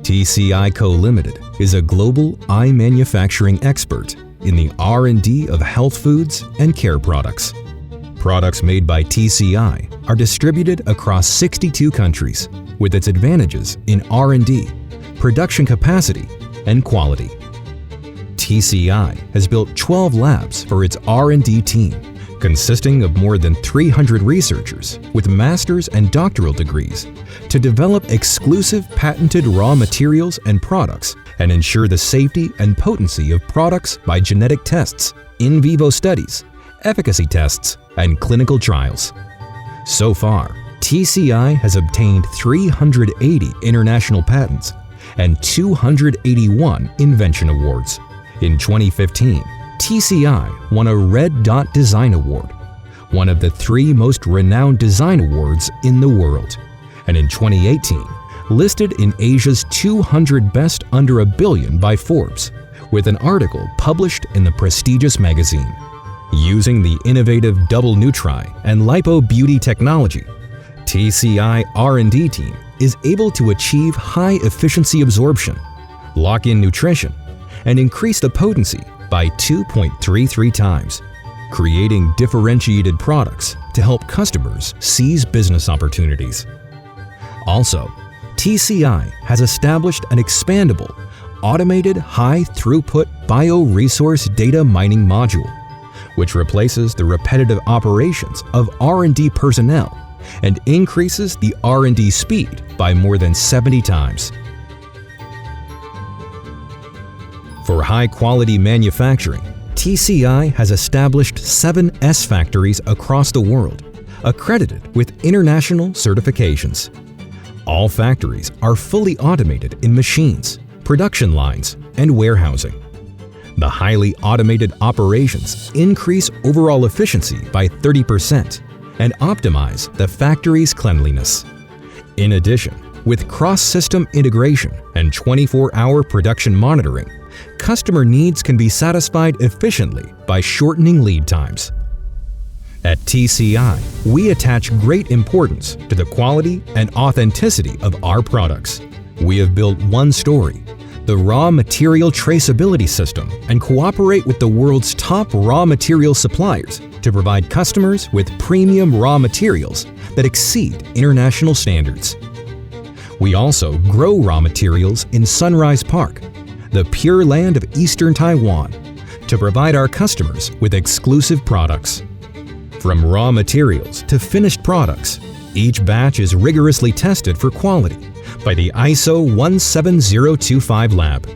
TCI Co. Limited is a global eye manufacturing expert in the R&D of health foods and care products. Products made by TCI are distributed across 62 countries with its advantages in R&D, production capacity, and quality. TCI has built 12 labs for its R&D team, consisting of more than 300 researchers with master's and doctoral degrees to develop exclusive patented raw materials and products and ensure the safety and potency of products by genetic tests, in vivo studies, efficacy tests, and clinical trials. So far, TCI has obtained 380 international patents and 281 Invention Awards. In 2015, TCI won a Red Dot Design Award, one of the 3 most renowned design awards in the world, and in 2018, listed in Asia's 200 Best Under $1 Billion by Forbes, with an article published in the prestigious magazine. Using the innovative double Nutri and Lipo Beauty technology, TCI R&D team is able to achieve high efficiency absorption, lock in nutrition, and increase the potency by 2.33 times, creating differentiated products to help customers seize business opportunities. Also, TCI has established an expandable, automated high-throughput bioresource data mining module, which replaces the repetitive operations of R&D personnel and increases the R&D speed by more than 70 times. For high-quality manufacturing, TCI has established 7 S factories across the world, accredited with international certifications. All factories are fully automated in machines, production lines, and warehousing. The highly automated operations increase overall efficiency by 30% and optimize the factory's cleanliness. In addition, with cross-system integration and 24-hour production monitoring, customer needs can be satisfied efficiently by shortening lead times. At TCI, we attach great importance to the quality and authenticity of our products. We have built one story, the raw material traceability system, and cooperate with the world's top raw material suppliers to provide customers with premium raw materials that exceed international standards. We also grow raw materials in Sunrise Park, the Pure Land of Eastern Taiwan, to provide our customers with exclusive products. From raw materials to finished products, each batch is rigorously tested for quality by the ISO 17025 lab.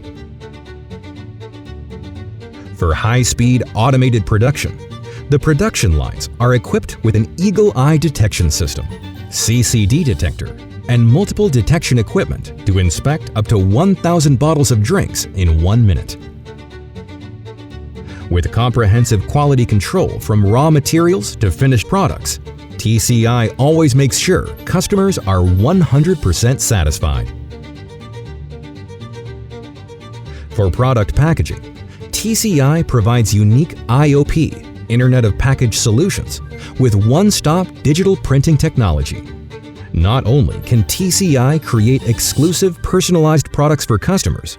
For high-speed automated production, the production lines are equipped with an Eagle Eye detection system, CCD detector, and multiple detection equipment to inspect up to 1,000 bottles of drinks in 1 minute. With comprehensive quality control from raw materials to finished products, TCI always makes sure customers are 100% satisfied. For product packaging, TCI provides unique IOP, Internet of Package solutions, with one-stop digital printing technology. Not only can TCI create exclusive personalized products for customers,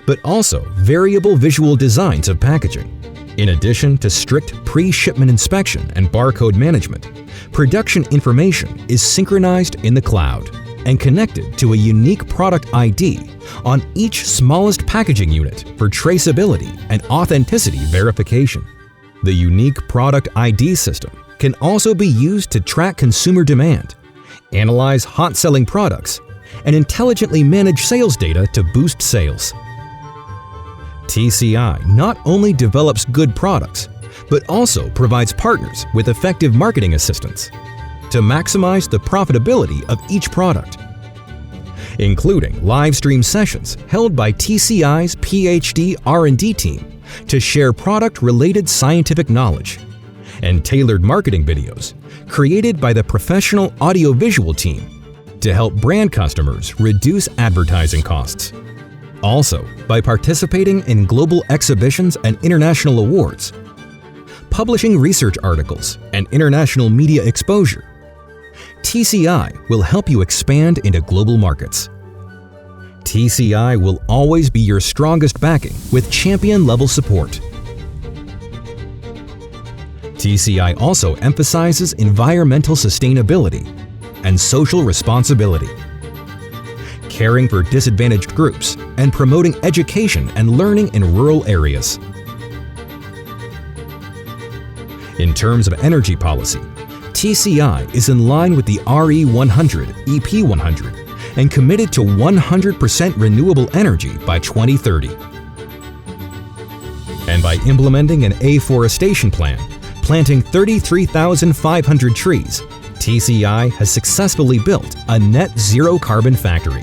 but also variable visual designs of packaging. In addition to strict pre-shipment inspection and barcode management, production information is synchronized in the cloud and connected to a unique product ID on each smallest packaging unit for traceability and authenticity verification. The unique product ID system can also be used to track consumer demand, analyze hot-selling products, and intelligently manage sales data to boost sales. TCI not only develops good products, but also provides partners with effective marketing assistance to maximize the profitability of each product, including live stream sessions held by TCI's PhD R&D team to share product-related scientific knowledge, and tailored marketing videos created by the professional audiovisual team to help brand customers reduce advertising costs. Also, by participating in global exhibitions and international awards, publishing research articles and international media exposure, TCI will help you expand into global markets. TCI will always be your strongest backing with champion-level support. TCI also emphasizes environmental sustainability and social responsibility, caring for disadvantaged groups and promoting education and learning in rural areas. In terms of energy policy, TCI is in line with the RE100, EP100, and committed to 100% renewable energy by 2030. And by implementing an afforestation plan, planting 33,500 trees, TCI has successfully built a net zero carbon factory.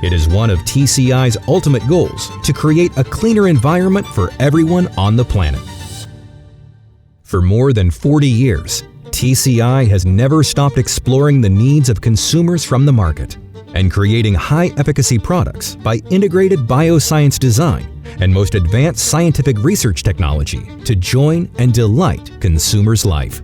It is one of TCI's ultimate goals to create a cleaner environment for everyone on the planet. For more than 40 years, TCI has never stopped exploring the needs of consumers from the market and creating high-efficacy products by integrated bioscience design and most advanced scientific research technology to join and delight consumers' life.